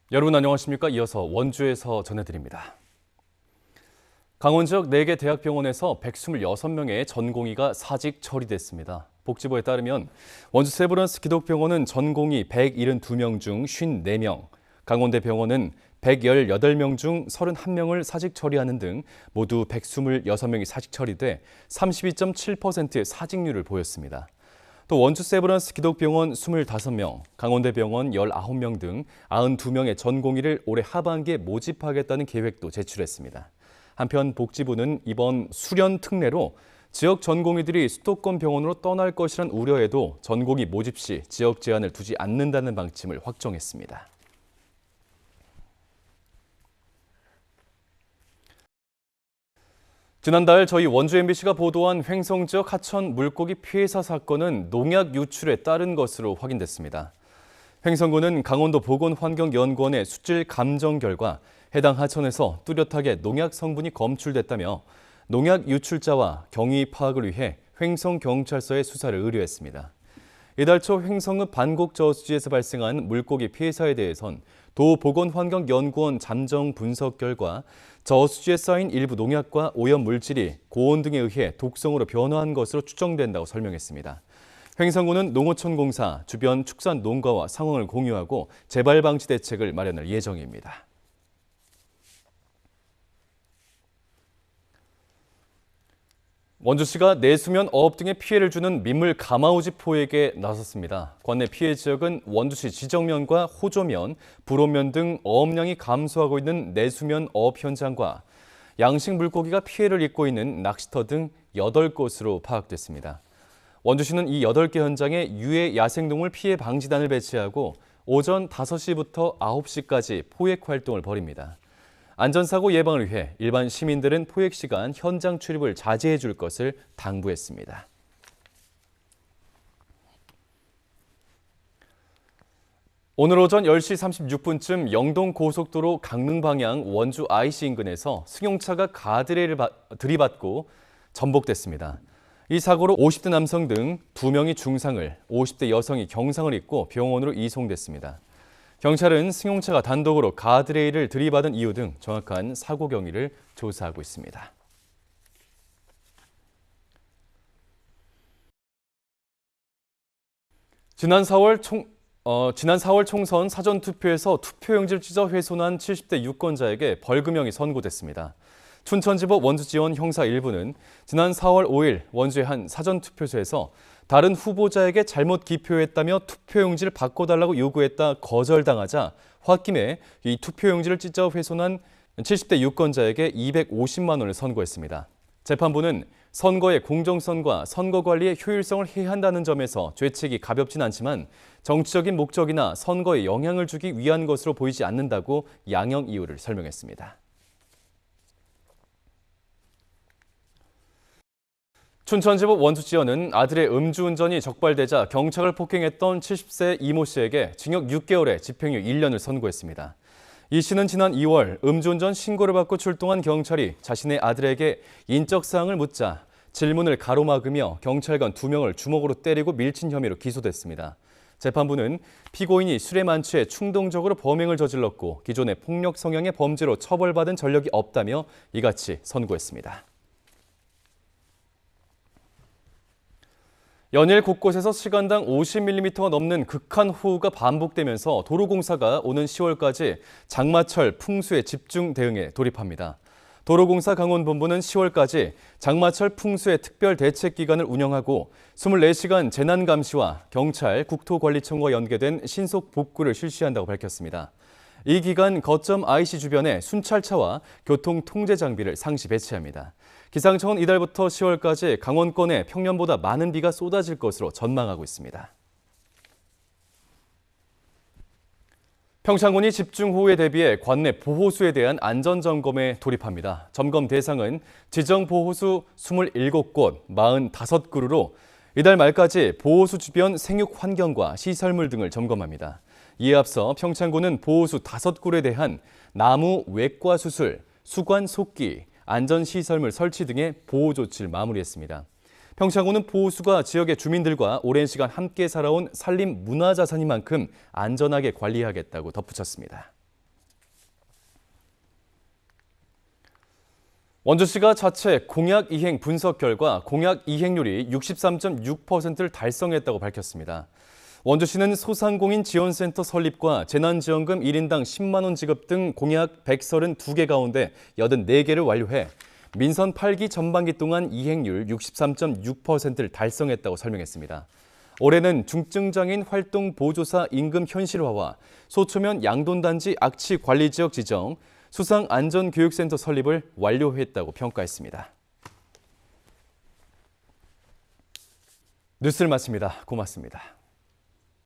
여러분 안녕하십니까? 이어서 원주에서 전해드립니다. 강원 지역 4개 대학병원에서 126명의 전공의가 사직 처리됐습니다. 복지부에 따르면 원주 세브란스 기독병원은 전공의 172명 중 54명, 강원대 병원은 118명 중 31명을 사직 처리하는 등 모두 126명이 사직 처리돼 32.7%의 사직률을 보였습니다. 또 원주 세브란스 기독병원 25명, 강원대 병원 19명 등 92명의 전공의를 올해 하반기에 모집하겠다는 계획도 제출했습니다. 한편 복지부는 이번 수련 특례로 지역 전공의들이 수도권 병원으로 떠날 것이란 우려에도 전공의 모집 시 지역 제한을 두지 않는다는 방침을 확정했습니다. 지난달 저희 원주 MBC가 보도한 횡성 지역 하천 물고기 피해사 사건은 농약 유출에 따른 것으로 확인됐습니다. 횡성군은 강원도 보건환경연구원의 수질 감정 결과 해당 하천에서 뚜렷하게 농약 성분이 검출됐다며 농약 유출자와 경위 파악을 위해 횡성경찰서에 수사를 의뢰했습니다. 이달 초 횡성읍 반곡저수지에서 발생한 물고기 피해사에 대해선 도보건환경연구원 잠정 분석 결과 저수지에 쌓인 일부 농약과 오염 물질이 고온 등에 의해 독성으로 변화한 것으로 추정된다고 설명했습니다. 횡성군은 농어촌공사, 주변 축산 농가와 상황을 공유하고 재발 방지 대책을 마련할 예정입니다. 원주시가 내수면 어업 등에 피해를 주는 민물 가마우지 포획에 나섰습니다. 관내 피해 지역은 원주시 지정면과 호조면, 불호면 등 어업량이 감소하고 있는 내수면 어업 현장과 양식 물고기가 피해를 입고 있는 낚시터 등 8곳으로 파악됐습니다. 원주시는 이 8개 현장에 유해 야생동물 피해 방지단을 배치하고 오전 5시부터 9시까지 포획 활동을 벌입니다. 안전사고 예방을 위해 일반 시민들은 포획 시간 현장 출입을 자제해 줄 것을 당부했습니다. 오늘 오전 10시 36분쯤 영동고속도로 강릉 방향 원주 IC 인근에서 승용차가 가드레일을 들이받고 전복됐습니다. 이 사고로 50대 남성 등 2명이 중상을, 50대 여성이 경상을 입고 병원으로 이송됐습니다. 경찰은 승용차가 단독으로 가드레일을 들이받은 이유 등 정확한 사고 경위를 조사하고 있습니다. 지난 4월 총선 사전투표에서 투표용지를 찢어 훼손한 70대 유권자에게 벌금형이 선고됐습니다. 춘천지법 원주지원 형사 1부는 지난 4월 5일 원주의 한 사전투표소에서 다른 후보자에게 잘못 기표했다며 투표용지를 바꿔달라고 요구했다 거절당하자 홧김에 이 투표용지를 찢어 훼손한 70대 유권자에게 250만 원을 선고했습니다. 재판부는 선거의 공정성과 선거 관리의 효율성을 해한다는 점에서 죄책이 가볍진 않지만 정치적인 목적이나 선거에 영향을 주기 위한 것으로 보이지 않는다고 양형 이유를 설명했습니다. 춘천지법 원주지원은 아들의 음주운전이 적발되자 경찰을 폭행했던 70세 이모 씨에게 징역 6개월에 집행유예 1년을 선고했습니다. 이 씨는 지난 2월 음주운전 신고를 받고 출동한 경찰이 자신의 아들에게 인적사항을 묻자 질문을 가로막으며 경찰관 2명을 주먹으로 때리고 밀친 혐의로 기소됐습니다. 재판부는 피고인이 술에 만취해 충동적으로 범행을 저질렀고 기존의 폭력 성향의 범죄로 처벌받은 전력이 없다며 이같이 선고했습니다. 연일 곳곳에서 시간당 50mm가 넘는 극한호우가 반복되면서 도로공사가 오는 10월까지 장마철 풍수에 집중 대응에 돌입합니다. 도로공사 강원본부는 10월까지 장마철 풍수의 특별 대책 기간을 운영하고 24시간 재난감시와 경찰, 국토관리청과 연계된 신속 복구를 실시한다고 밝혔습니다. 이 기간 거점 IC 주변에 순찰차와 교통 통제 장비를 상시 배치합니다. 기상청은 이달부터 10월까지 강원권에 평년보다 많은 비가 쏟아질 것으로 전망하고 있습니다. 평창군이 집중호우에 대비해 관내 보호수에 대한 안전점검에 돌입합니다. 점검 대상은 지정보호수 27곳, 45그루로 이달 말까지 보호수 주변 생육 환경과 시설물 등을 점검합니다. 이에 앞서 평창군은 보호수 5굴에 대한 나무 외과 수술, 수관 속기, 안전시설물 설치 등의 보호 조치를 마무리했습니다. 평창군은 보호수가 지역의 주민들과 오랜 시간 함께 살아온 산림 문화자산인 만큼 안전하게 관리하겠다고 덧붙였습니다. 원주시가 자체 공약 이행 분석 결과 공약 이행률이 63.6%를 달성했다고 밝혔습니다. 원주시는 소상공인 지원센터 설립과 재난지원금 1인당 10만 원 지급 등 공약 132개 가운데 84개를 완료해 민선 8기 전반기 동안 이행률 63.6%를 달성했다고 설명했습니다. 올해는 중증장애인 활동 보조사 임금 현실화와 소초면 양돈단지 악취 관리 지역 지정, 수상안전교육센터 설립을 완료했다고 평가했습니다. 뉴스를 마칩니다. 고맙습니다.